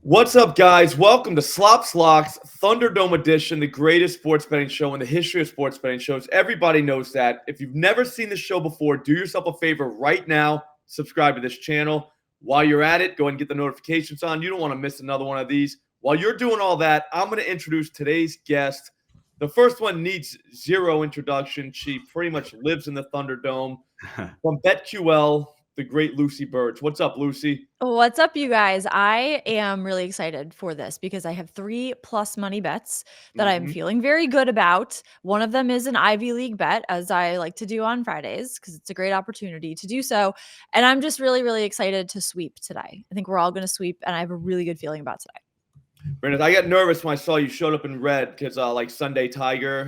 What's up, guys? Welcome to Slop Slocks Thunderdome edition, the greatest sports betting show in the history of sports betting shows. Everybody knows that. If you've never seen this show before, do yourself a favor right now. Subscribe to this channel. While you're at it, go ahead and get the notifications on. You don't want to miss another one of these. While you're doing all that, I'm going to introduce today's guest. The first one needs zero introduction. She pretty much lives in the Thunderdome. From BetQL, the great Lucy Burdge. What's up, Lucy? What's up, you guys? I am really excited for this because I have 3+ money bets that I'm feeling very good about. One of them is an Ivy League bet, as I like to do on Fridays, because it's a great opportunity to do so. And I'm just really, really excited to sweep today. I think we're all going to sweep, and I have a really good feeling about today. Brandon, I got nervous when I saw you showed up in red because like Sunday Tiger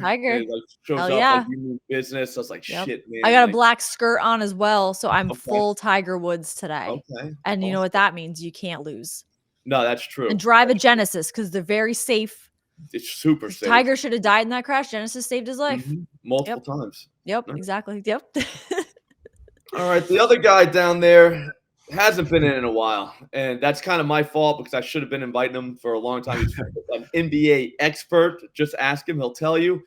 shows up like you mean business. I was like, shit, man. I got a black skirt on as well, so I'm full Tiger Woods today. Okay. And you know what that means? You can't lose. No, that's true. And drive a Genesis because they're very safe. It's super safe. Tiger should have died in that crash. Genesis saved his life. Multiple times. Yep, exactly. Yep. All right, the other guy down there hasn't been in a while, and that's kind of my fault because I should have been inviting him for a long time. He's an NBA expert. Just ask him; he'll tell you.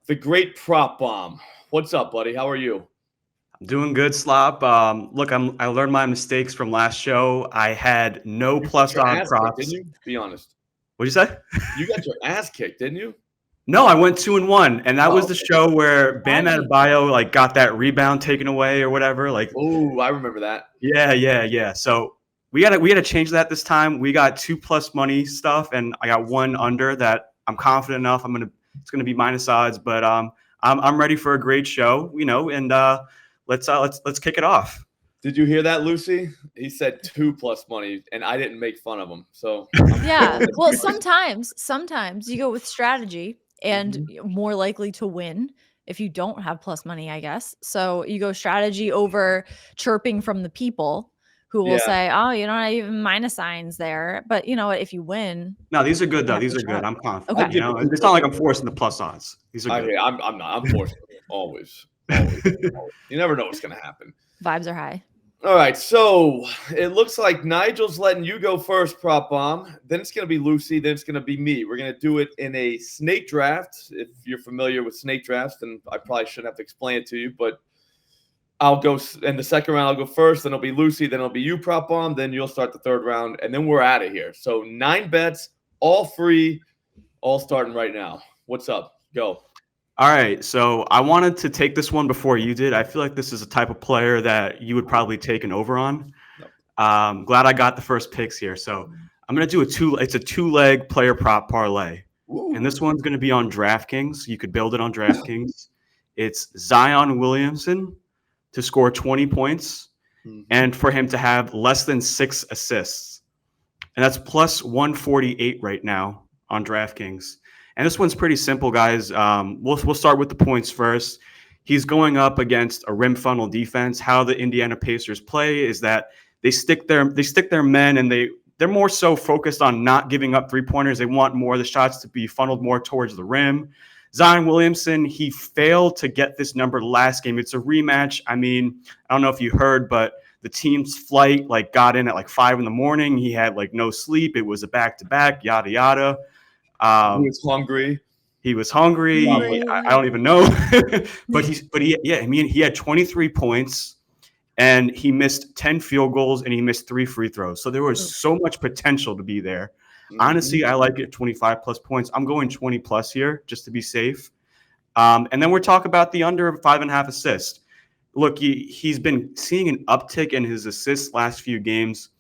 The great Prop Bomb. What's up, buddy? How are you? I'm doing good, Slop. Look, I learned my mistakes from last show. I had no plus odd props. Didn't you? Be honest. What'd you say? You got your ass kicked, didn't you? No, I went 2-1, and that was the show where Bam Adebayo got that rebound taken away or whatever. Oh, I remember that. Yeah. So we gotta change that this time. We got 2+ money stuff, and I got one under that I'm confident enough. It's gonna be minus odds, but I'm ready for a great show, and let's kick it off. Did you hear that, Lucy? He said 2+ money, and I didn't make fun of him. So yeah. Well, sometimes you go with strategy and more likely to win if you don't have plus money, I guess. So you go strategy over chirping from the people who will say, "Oh, you don't have even minus signs there." But you know what? If you win, no, these are good though. These are good. I'm confident. Okay. It's not like I'm forcing the plus odds. These are good. I'm not. I'm forcing it. Always. You never know what's gonna happen. Vibes are high. All right, so it looks like Nigel's letting you go first, Prop Bomb. Then it's going to be Lucy. Then it's going to be me. We're going to do it in a snake draft. If you're familiar with snake drafts, then I probably shouldn't have to explain it to you. But I'll go in the second round. I'll go first. Then it'll be Lucy. Then it'll be you, Prop Bomb. Then you'll start the third round. And then we're out of here. So 9 bets, all free, all starting right now. What's up? Go. All right, so I wanted to take this one before you did. I feel like this is a type of player that you would probably take an over on. Glad I got the first picks here. So I'm going to do it's a 2-leg player prop parlay. Ooh. And this one's going to be on DraftKings. You could build it on DraftKings. It's Zion Williamson to score 20 points and for him to have less than 6 assists. And that's plus 148 right now on DraftKings. And this one's pretty simple, guys. We'll start with the points first. He's going up against a rim funnel defense. How the Indiana Pacers play is that they stick their men, and they're more so focused on not giving up 3-pointers. They want more of the shots to be funneled more towards the rim. Zion Williamson, he failed to get this number last game. It's a rematch. I mean, I don't know if you heard, but the team's flight got in at 5 a.m. He had no sleep. It was a back-to-back, yada yada. He was hungry. I don't even know, but he had 23 points, and he missed 10 field goals, and he missed 3 free throws. So there was so much potential to be there. Honestly, I like it 25+ points. I'm going 20+ here just to be safe. And then we're talking about the under 5.5 assists. Look, he's been seeing an uptick in his assists last few games.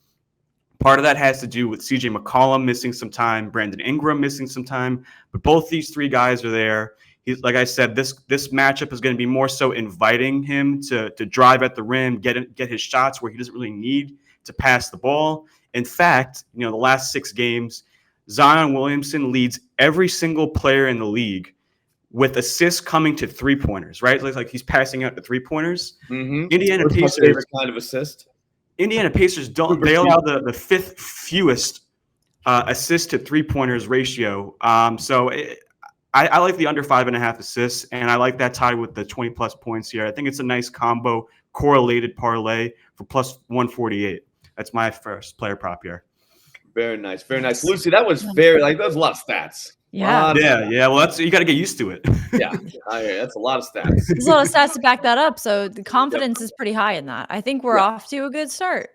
Part of that has to do with CJ McCollum missing some time, Brandon Ingram missing some time, but both these 3 guys are there. He's, like I said, this matchup is going to be more so inviting him to drive at the rim, get his shots where he doesn't really need to pass the ball. In fact, the last 6 games, Zion Williamson leads every single player in the league with assists coming to 3-pointers, right? Like he's passing out the 3-pointers. Indiana Pacers, my favorite kind of assist. Indiana Pacers they allow the 5th fewest assist to 3-pointers ratio. So I like the under 5.5 assists, and I like that tied with the 20+ points here. I think it's a nice combo correlated parlay for plus 148. That's my first player prop here. Very nice. Very nice. Lucy, that was that was a lot of stats. Yeah. Yeah. Well, you got to get used to it. Yeah. That's a lot of stats. There's a lot of stats to back that up. So the confidence is pretty high in that. I think we're off to a good start.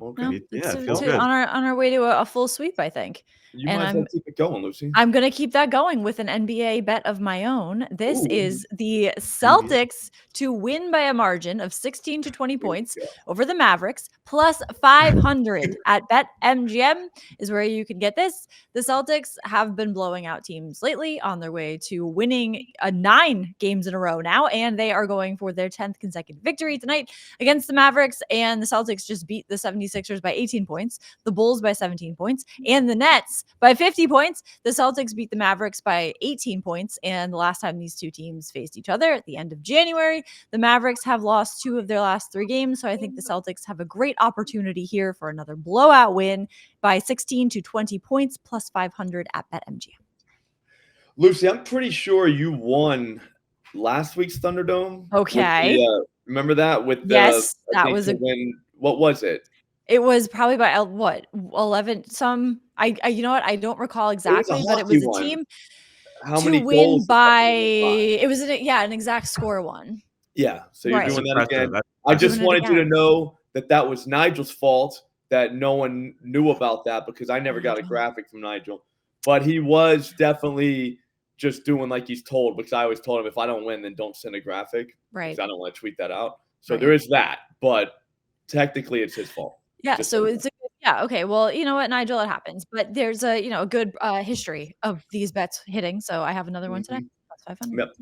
Okay. It feels good. On our way to a full sweep, I think. You might as well keep it going, Lucy. I'm going to keep that going with an NBA bet of my own. This is the Celtics to win by a margin of 16 to 20 points over the Mavericks, plus 500 at BetMGM is where you can get this. The Celtics have been blowing out teams lately on their way to winning 9 games in a row now, and they are going for their 10th consecutive victory tonight against the Mavericks, and the Celtics just beat the 76ers by 18 points, the Bulls by 17 points, and the Nets by 50 points. The Celtics beat the Mavericks by 18 points. And the last time these two teams faced each other at the end of January, the Mavericks have lost 2 of their last 3 games. So I think the Celtics have a great opportunity here for another blowout win by 16 to 20 points, plus 500 at BetMGM. Lucy, I'm pretty sure you won last week's Thunderdome. Okay. Remember that? Yes, that was what was it? It was probably by 11 some. You know what? I don't recall exactly, but it was a team to win by. It was an exact score one. Yeah, so you're doing that again. I just wanted you to know that was Nigel's fault that no one knew about that because I never got a graphic from Nigel, but he was definitely just doing like he's told because I always told him if I don't win, then don't send a graphic. Right. Because I don't want to tweet that out. So there is that, but technically it's his fault. Yeah, so it's okay. Well, you know what, Nigel, it happens. But there's a good history of these bets hitting. So I have another one today. Plus 500. Yep.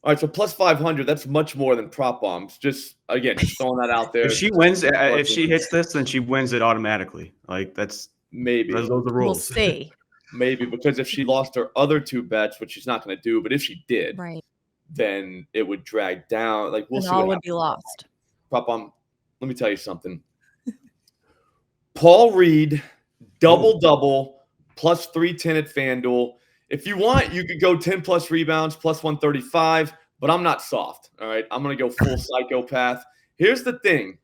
All right, so plus 500. That's much more than prop bombs. Just throwing that out there. If she wins, if she hits this, then she wins it automatically. Like that's maybe those are the rules. We'll see. Maybe because if she lost her other 2 bets, which she's not going to do, but if she did, then it would drag down. Like we'll see. All would be lost. Prop bomb. Let me tell you something. Paul Reed, double, plus 310 at FanDuel. If you want, you could go 10 plus rebounds, plus 135, but I'm not soft. All right. I'm going to go full psychopath. Here's the thing.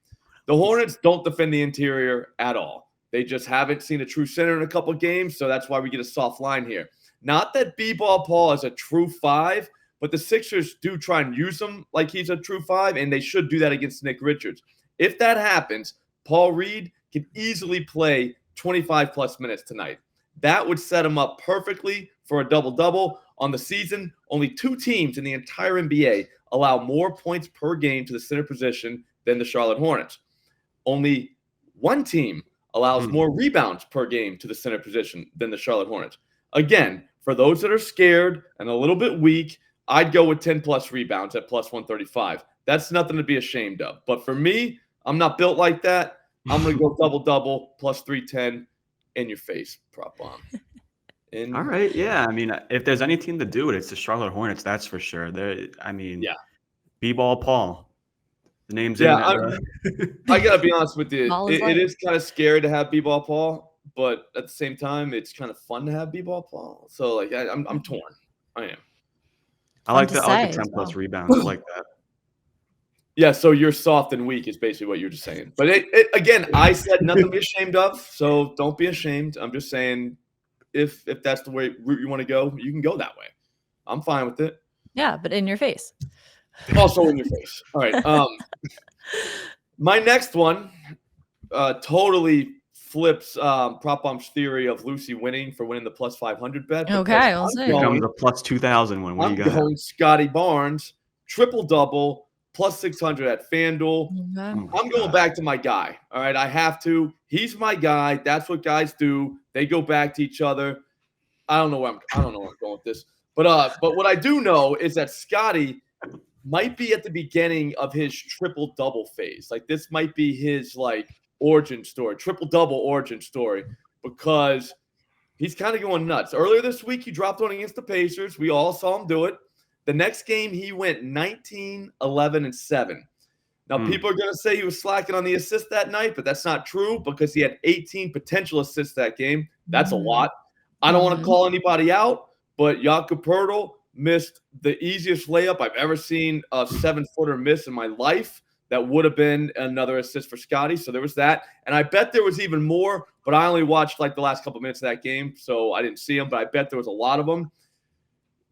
The Hornets don't defend the interior at all. They just haven't seen a true center in a couple of games, so that's why we get a soft line here. Not that B-Ball Paul is a true 5, but the Sixers do try and use him like he's a true 5, and they should do that against Nick Richards. If that happens, Paul Reed can easily play 25-plus minutes tonight. That would set him up perfectly for a double-double. On the season, only 2 teams in the entire NBA allow more points per game to the center position than the Charlotte Hornets. Only 1 team allows more rebounds per game to the center position than the Charlotte Hornets. Again, for those that are scared and a little bit weak, I'd go with 10-plus rebounds at plus 135. That's nothing to be ashamed of. But for me, I'm not built like that. I'm going to go double-double, plus 310 in your face, prop bomb. All right, yeah. I mean, if there's any team to do it, it's the Charlotte Hornets, that's for sure. B-Ball Paul. The name's in there. I got to be honest with you. It is kind of scary to have B-Ball Paul, but at the same time, it's kind of fun to have B-Ball Paul. So, I'm torn. I am. I like the 10-plus rebounds. I like that. Yeah, so you're soft and weak is basically what you're just saying. But again, I said nothing to be ashamed of, so don't be ashamed. I'm just saying if that's the route you want to go, you can go that way. I'm fine with it. Yeah, but in your face. Also in your face. All right. My next one totally flips Prop Bomb's theory of Lucy winning the plus 500 bet. Okay, I'll say. Becomes a plus 2,000 one. What do you got? I'm going Scotty Barnes, triple-double, plus 600 at FanDuel. I'm going back to my guy. All right, I have to. He's my guy. That's what guys do. They go back to each other. I don't know where I'm going with this. But what I do know is that Scotty might be at the beginning of his triple-double phase. Like this might be his origin story, triple-double origin story, because he's kind of going nuts. Earlier this week, he dropped one against the Pacers. We all saw him do it. The next game, he went 19, 11, and 7. Now, people are going to say he was slacking on the assist that night, but that's not true because he had 18 potential assists that game. That's a lot. I don't want to call anybody out, but Jakob Poeltl missed the easiest layup I've ever seen a 7-footer miss in my life. That would have been another assist for Scotty. So there was that. And I bet there was even more but I only watched like the last couple minutes of that game, so I didn't see them, but I bet there was a lot of them.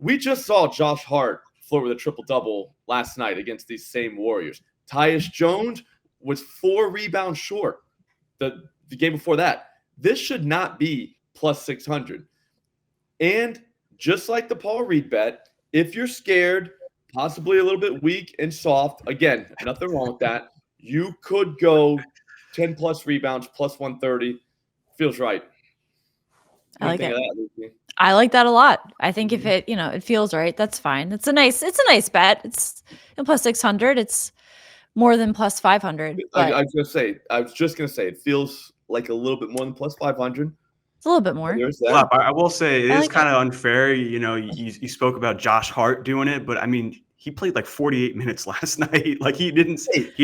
We just saw Josh Hart flirt with a triple-double last night against these same Warriors. Tyus Jones was 4 rebounds short the game before that. This should not be plus 600. And just like the Paul Reed bet, if you're scared, possibly a little bit weak and soft, again, nothing wrong with that, you could go 10-plus rebounds, plus 130. Feels right. I like it. I like that a lot. I think if it feels right, that's fine. It's a nice bet. It's plus 600. It's more than plus 500. I was just gonna say it feels like a little bit more than plus 500. It's a little bit more. I will say it is kind of unfair. You spoke about Josh Hart doing it, but I mean, he played like 48 minutes last night. Like he didn't.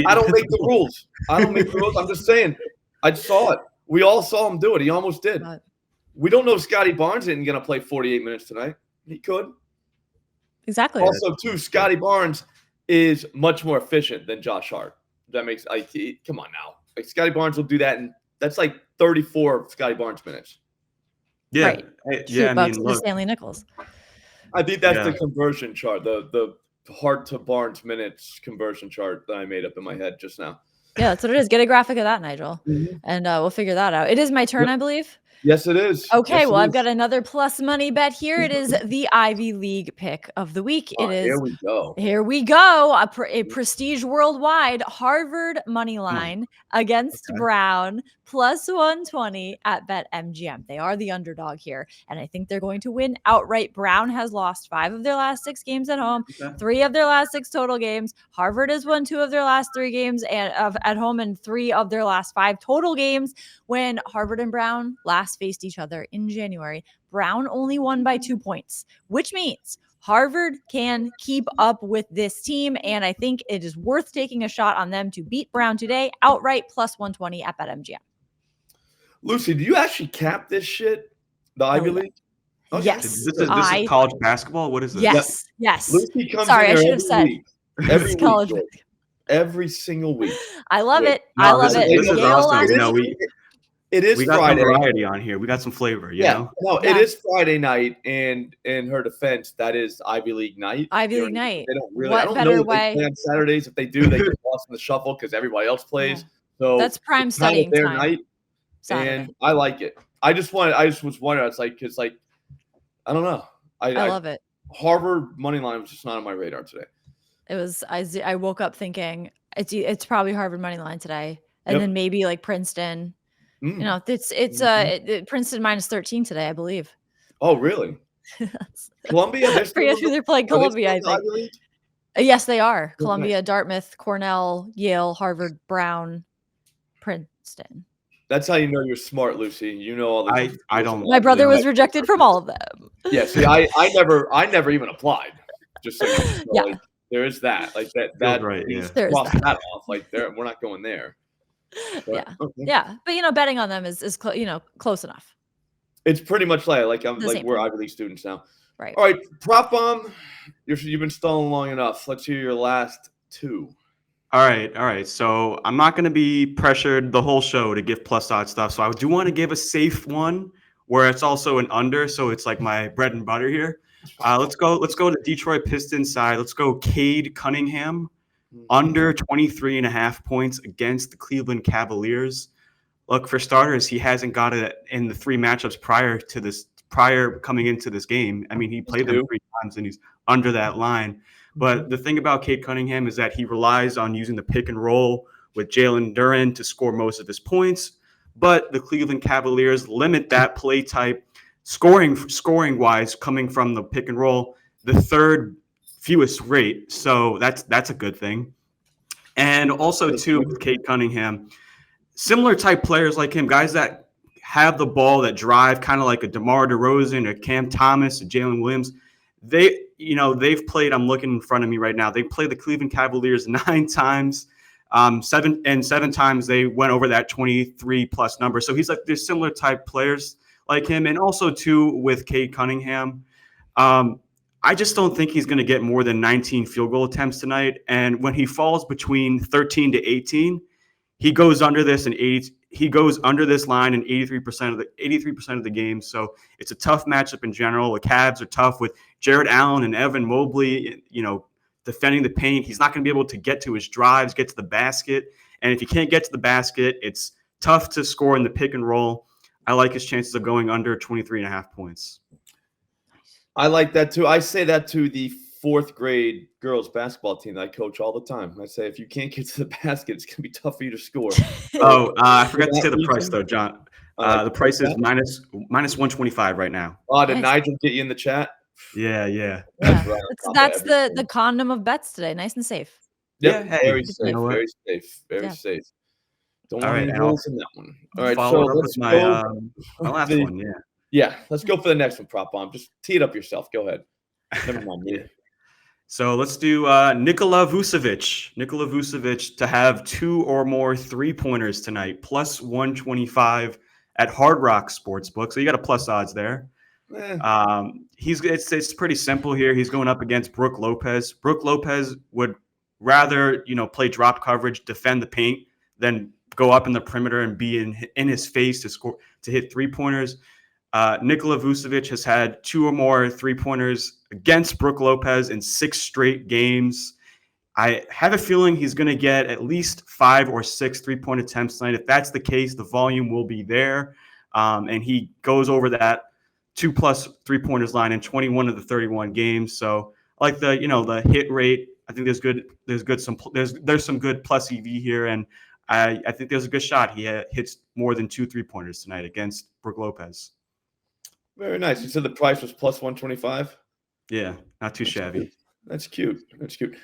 I don't make the rules. I'm just saying. I saw it. We all saw him do it. He almost did. We don't know if Scotty Barnes isn't going to play 48 minutes tonight. He could. Exactly. Also, too, Scotty Barnes is much more efficient than Josh Hart. That makes come on now. Like Scotty Barnes will do that, and that's like 34 Scotty Barnes minutes. Yeah, right. To Stanley Nichols. I think that's the conversion chart, the Hart to Barnes minutes conversion chart that I made up in my head just now. Yeah, that's what it is. Get a graphic of that, Nigel, and we'll figure that out. It is my turn, I believe. Yes, it is. Okay, I've got another plus money bet here. It is the Ivy League pick of the week. It is. Here we go. Here we go. A prestige worldwide Harvard money line against Brown plus 120 at BetMGM. They are the underdog here, and I think they're going to win outright. Brown has lost 5 of their last 6 games at home, 3 of their last 6 total games. Harvard has won 2 of their last 3 games at home and 3 of their last 5 total games. When Harvard and Brown last faced each other in January, Brown only won by 2 points, which means Harvard can keep up with this team, and I think it is worth taking a shot on them to beat Brown today outright plus 120 at BetMGM. Lucy, do you actually cap this shit? The Ivy League? Okay. Yes. This is college basketball? What is this? Yes. Lucy comes Sorry, in I here should have said. Every college week. Every single week. I love it. No, I love it. This is awesome. It is we got Friday. some variety on here. We got some flavor, you know? No, it is Friday night, and in her defense, that is Ivy League night. Ivy League night. They don't really. What I don't better know way? They play on Saturdays. If they do, they get lost in the shuffle because everybody else plays. Yeah. So that's prime studying their time. Night, and I like it. I just was wondering. It's like because I don't know. I love it. Harvard Moneyline was just not on my radar today. It was. I woke up thinking it's probably Harvard Moneyline today, and then maybe like Princeton. You know, it's Princeton minus 13 today, I believe. Oh, really? Columbia? I forget who they're playing. Columbia, I think. Yes, they are. Columbia, Dartmouth, Cornell, Yale, Harvard, Brown, Princeton. That's how you know you're smart, Lucy. You know all the. I don't. My brother was rejected from all of them. Yeah, see, I never even applied. Just so you know, like, there is that. Like that. Right. Yeah. Cross that off. Like we're not going there. But, yeah. But betting on them is close enough. It's pretty much like we're Ivy League students now. Right. All right, prop bomb. You've been stalling long enough. Let's hear your last 2. All right. So I'm not going to be pressured the whole show to give plus odds stuff. So I do want to give a safe one where it's also an under. So it's like my bread and butter here. Let's go to Detroit Pistons side. Let's go Cade Cunningham. Under 23.5 points against the Cleveland Cavaliers. Look, for starters, he hasn't got it in the 3 matchups prior coming into this game. I mean, he played them 3 times and he's under that line. But the thing about Cade Cunningham is that he relies on using the pick and roll with Jalen Duren to score most of his points. But the Cleveland Cavaliers limit that play type scoring wise coming from the pick and roll, the 3rd fewest rate. So that's a good thing. And also too with Cade Cunningham, similar type players like him, guys that have the ball, that drive, kind of like a DeMar DeRozan or Cam Thomas or Jalen Williams. They've played, I'm looking in front of me right now, they played the Cleveland Cavaliers 9 times. 7 times they went over that 23 plus number. So he's like, there's similar type players like him. And also too with Cade Cunningham, I just don't think he's going to get more than 19 field goal attempts tonight. And when he falls between 13 to 18, he goes under this he goes under this line in 83% of the games. So it's a tough matchup in general. The Cavs are tough with Jared Allen and Evan Mobley, defending the paint. He's not going to be able to get to his drives, get to the basket. And if he can't get to the basket, it's tough to score in the pick and roll. I like his chances of going under 23.5 points. I like that too. I say that to the 4th grade girls basketball team that I coach all the time. I say, if you can't get to the basket, it's going to be tough for you to score. I forgot to say the price though, John. The price is minus 125 right now. Oh, did Nigel get you in the chat? Yeah. That's the condom of bets today. Nice and safe. Yep. Yeah, very safe. Very safe. Don't want any rules in that one. All right, so let's go. My last one, yeah. Yeah, let's go for the next one, Prop Bomb. Just tee it up yourself. Go ahead. Never mind me. So let's do Nikola Vucevic. Nikola Vucevic to have 2 or more 3-pointers tonight, plus 125 at Hard Rock Sportsbook. So you got a plus odds there. It's pretty simple here. He's going up against Brook Lopez. Brook Lopez would rather play drop coverage, defend the paint, than go up in the perimeter and be in his face to hit 3-pointers. Nikola Vucevic has had 2 or more 3-pointers against Brook Lopez in 6 straight games. I have a feeling he's going to get at least 5 or 6 3-point attempts tonight. If that's the case, the volume will be there. And he goes over that 2+ 3-pointers line in 21 of the 31 games. So I like the hit rate. I think there's some good plus EV here. And I think there's a good shot he hits more than 2 3-pointers tonight against Brook Lopez. Very nice. You said the price was plus 125? Yeah, not too shabby. That's cute.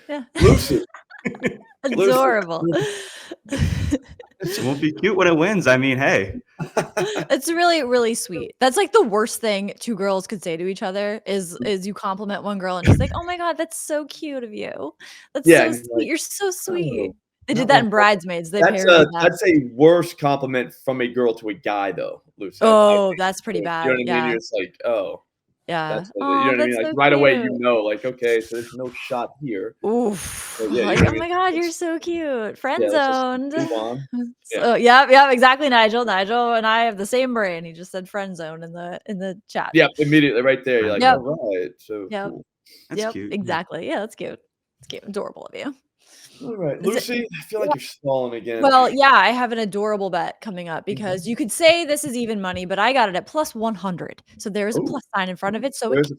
Yeah. Lucy. Adorable. It won't be cute when it wins. I mean, hey. It's really, really sweet. That's like the worst thing 2 girls could say to each other is you compliment one girl and she's like, "Oh my God, that's so cute of you. That's so sweet. Like, you're so sweet." They did that in Bridesmaids. That's a worse compliment from a girl to a guy, though, Lucy. Oh, that's pretty bad. You know what I mean? You're just like, oh. Yeah. You know what I mean? Like, right away, like, okay, so there's no shot here. Oof. Yeah, like, oh my God, you're so cute. Friend zoned. Yeah, Exactly, Nigel. Nigel and I have the same brain. He just said friend zone in the chat. Yeah, immediately right there. You're like, all right. So cool. That's cute. Exactly. Yeah, that's cute. It's cute. Adorable of you. All right, Lucy, I feel like you're stalling again. Well, yeah, I have an adorable bet coming up because you could say this is even money, but I got it at plus 100. So there's a plus sign in front of it. So it's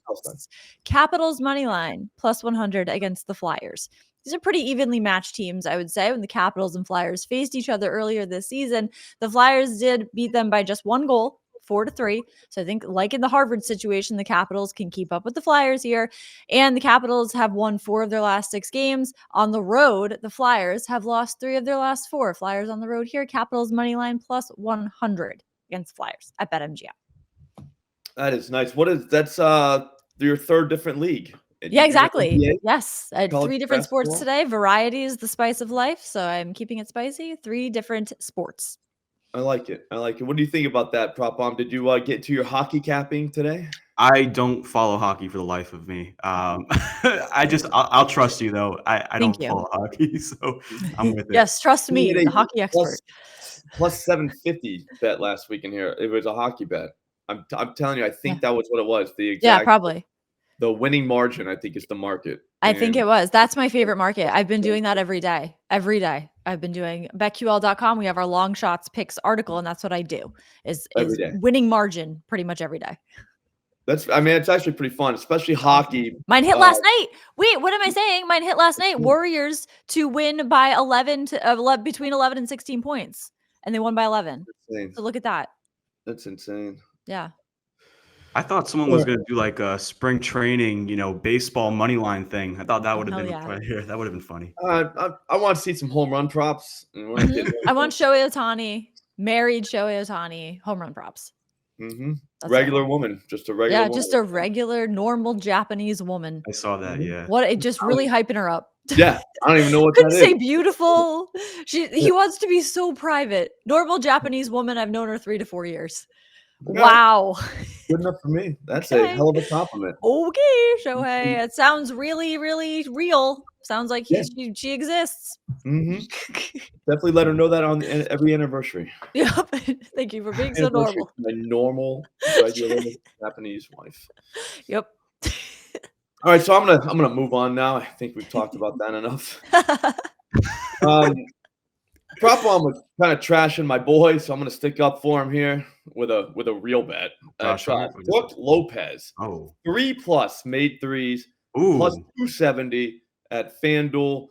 Capitals money line plus 100 against the Flyers. These are pretty evenly matched teams, I would say. When the Capitals and Flyers faced each other earlier this season, the Flyers did beat them by just 1 goal. 4-3. So I think, like in the Harvard situation, the Capitals can keep up with the Flyers here. And the Capitals have won 4 of their last 6 games. On the road, the Flyers have lost 3 of their last 4. Flyers on the road here. Capitals money line plus 100 against Flyers at BetMGM. That is nice. That's your 3rd different league? Yeah, exactly. Yes. I had 3 different sports basketball? today. Variety is the spice of life. So I'm keeping it spicy. 3 different sports. I like it. What do you think about that, Prop Bomb? Did you get to your hockey capping today? I don't follow hockey for the life of me. I'll trust you though. I don't follow hockey, so I'm with it. Yes, trust me, the hockey expert. Plus 750 bet last week in here. It was a hockey bet. I'm telling you, I think that was what it was. The exact, probably. The winning margin, I think, is the market. I think it was. That's my favorite market. I've been doing that every day. Every day. I've been doing betql.com. We have our long shots picks article, and that's what I do is winning margin pretty much every day. It's actually pretty fun, especially hockey. Mine hit last night. Wait, what am I saying? Mine hit last night. Warriors to win by between 11 and 16 points, and they won by 11. So look at that. That's insane. Yeah. I thought someone was going to do like a spring training, baseball money line thing. I thought that would have been right here. That would have been funny. I want to see some home run props. I want Shohei Ohtani, married Shohei Ohtani, home run props. Mm-hmm. Regular woman, just a regular. Yeah, just a regular, normal Japanese woman. I saw that. Yeah. It just really hyping her up. Yeah, I don't even know what couldn't that say is. Beautiful. He wants to be so private. Normal Japanese woman. I've known her 3 to 4 years. Wow. Good enough for me. That's a hell of a compliment. Okay, Shohei. It sounds really, really real. Sounds like she exists. Definitely let her know that on every anniversary. Yep. Thank you for being so normal. My normal, regular Japanese wife. Yep. All right, so I'm gonna move on now. I think we've talked about that enough. Prop on was kind of trashing my boy, so I'm gonna stick up for him here with a real bet. Brook Lopez, 3+ made threes, plus 270 at FanDuel.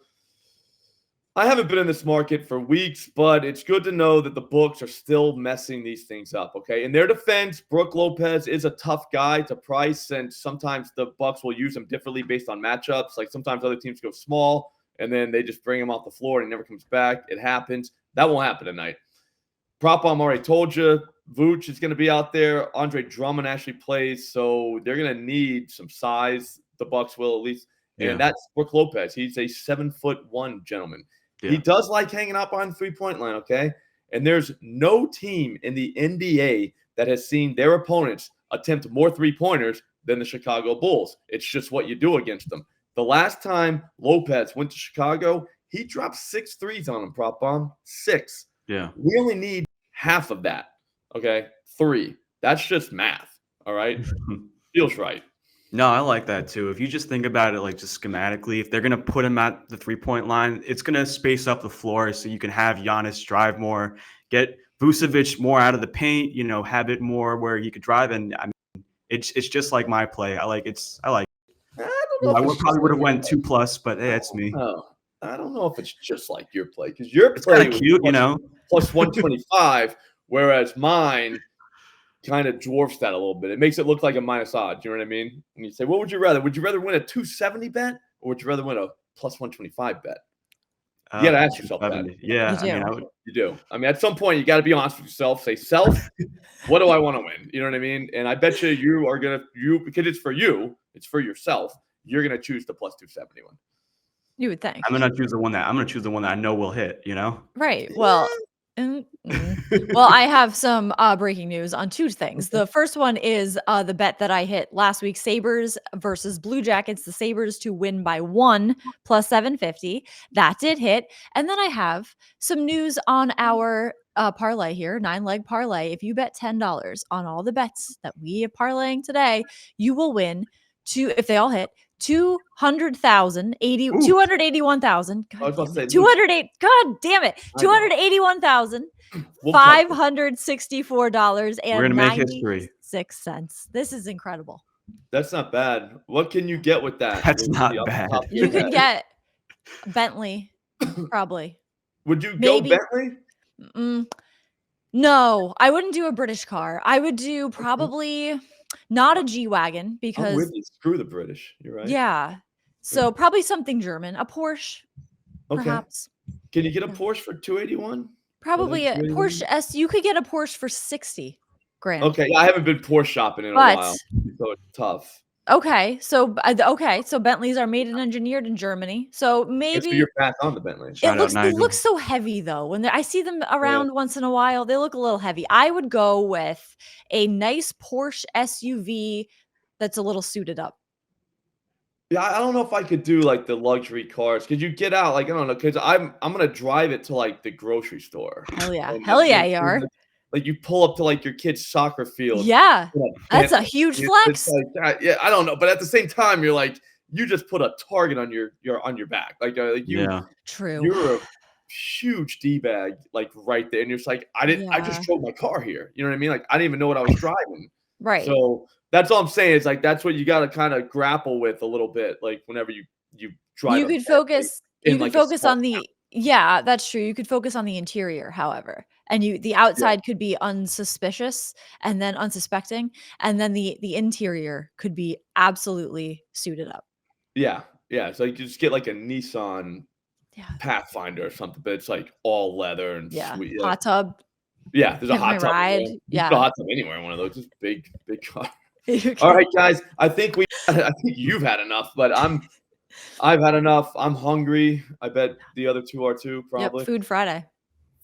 I haven't been in this market for weeks, but it's good to know that the books are still messing these things up, okay? In their defense, Brook Lopez is a tough guy to price, and sometimes the Bucks will use him differently based on matchups. Like sometimes other teams go small, and then they just bring him off the floor and he never comes back. It happens. That won't happen tonight. Prop bomb already told you. Vooch is going to be out there. Andre Drummond actually plays, so they're going to need some size. The Bucks will at least. Yeah. And that's Brook Lopez. He's a 7'1" gentleman. Yeah. He does like hanging out behind the three-point line, okay? And there's no team in the NBA that has seen their opponents attempt more three-pointers than the Chicago Bulls. It's just what you do against them. The last time Lopez went to Chicago, he dropped 6 threes on him, prop bomb. 6. Yeah. We only need half of that, okay? 3. That's just math, all right? Feels right. No, I like that too. If you just think about it like just schematically, if they're going to put him at the three-point line, it's going to space up the floor so you can have Giannis drive more, get Vucevic more out of the paint, have it more where he could drive. And I mean, it's just like my play. I like it. I probably would have went 2+, but hey, that's me. Oh, I don't know if it's just like your play because your it's play kind of cute, plus 125, whereas mine kind of dwarfs that a little bit. It makes it look like a minus odds. You know what I mean? And you say, what would you rather? Would you rather win a 270 bet or would you rather win a plus 125 bet? You got to ask yourself that. Yeah, you do. I mean, at some point, you got to be honest with yourself. Say, self, what do I want to win? You know what I mean? And I bet you are going to, because it's for you, it's for yourself, you're going to choose the plus 271. You would think. I'm going to choose the one that I know will hit, Right. Well, well, I have some breaking news on 2 things. The first one is the bet that I hit last week, Sabres versus Blue Jackets, the Sabres to win by 1 plus 750. That did hit. And then I have some news on our parlay here, 9-leg parlay. If you bet $10 on all the bets that we are parlaying today, you will win if they all hit, 281,000. God damn it. $281,564 and 96 This is incredible. That's not bad. What can you get with that? That's not bad. You could get Bentley, probably. Would you go Bentley? No, I wouldn't do a British car. I would do probably not a G-Wagon because I'm with you. Screw the British. You're right. Yeah. So probably something German, a Porsche, perhaps. Can you get a Porsche for 281? Probably a Porsche S. You could get a Porsche for 60 grand. Okay, I haven't been Porsche shopping in a while, so it's tough. Okay, so Bentleys are made and engineered in Germany. So maybe you're back on the Bentley. It looks so heavy though. When I see them around once in a while, they look a little heavy. I would go with a nice Porsche SUV that's a little suited up. Yeah, I don't know if I could do like the luxury cars. Could you get out? Like, I don't know, because I'm gonna drive it to like the grocery store. Hell yeah, you are. Like you pull up to like your kid's soccer field. Yeah, that's a huge flex. Like, yeah, I don't know, but at the same time, you're like, you just put a target on your back, you. Yeah, true. You're a huge D-bag, like right there, and you're just like, I just drove my car here. You know what I mean? Like I didn't even know what I was driving. Right. So that's all I'm saying. Is like that's what you got to kind of grapple with a little bit. Like whenever you drive, you could focus. You could focus on the. Yeah, that's true. You could focus on the interior, however. And the outside could be unsuspicious and then unsuspecting. And then the interior could be absolutely suited up. Yeah. Yeah. So you just get like a Nissan Pathfinder or something, but it's like all leather and sweet. Yeah. Hot tub. Yeah. There's a hot tub. Ride. Yeah. A hot tub anywhere in one of those. Just big car. All right, guys. I think you've had enough, but I've had enough. I'm hungry. I bet the other two are too, probably. Yep, Food Friday.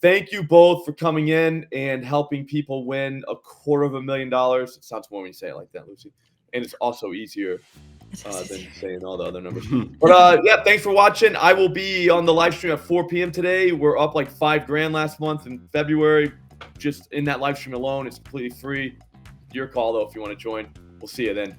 thank you both for coming in and helping people win $250,000. It sounds more when you say it like that, Lucy. And it's also easier than saying all the other numbers. But yeah, thanks for watching. I will be on the live stream at 4 p.m. today. We're up like $5,000 last month in February. Just in that live stream alone, it's completely free. Your call though if you want to join. We'll see you then.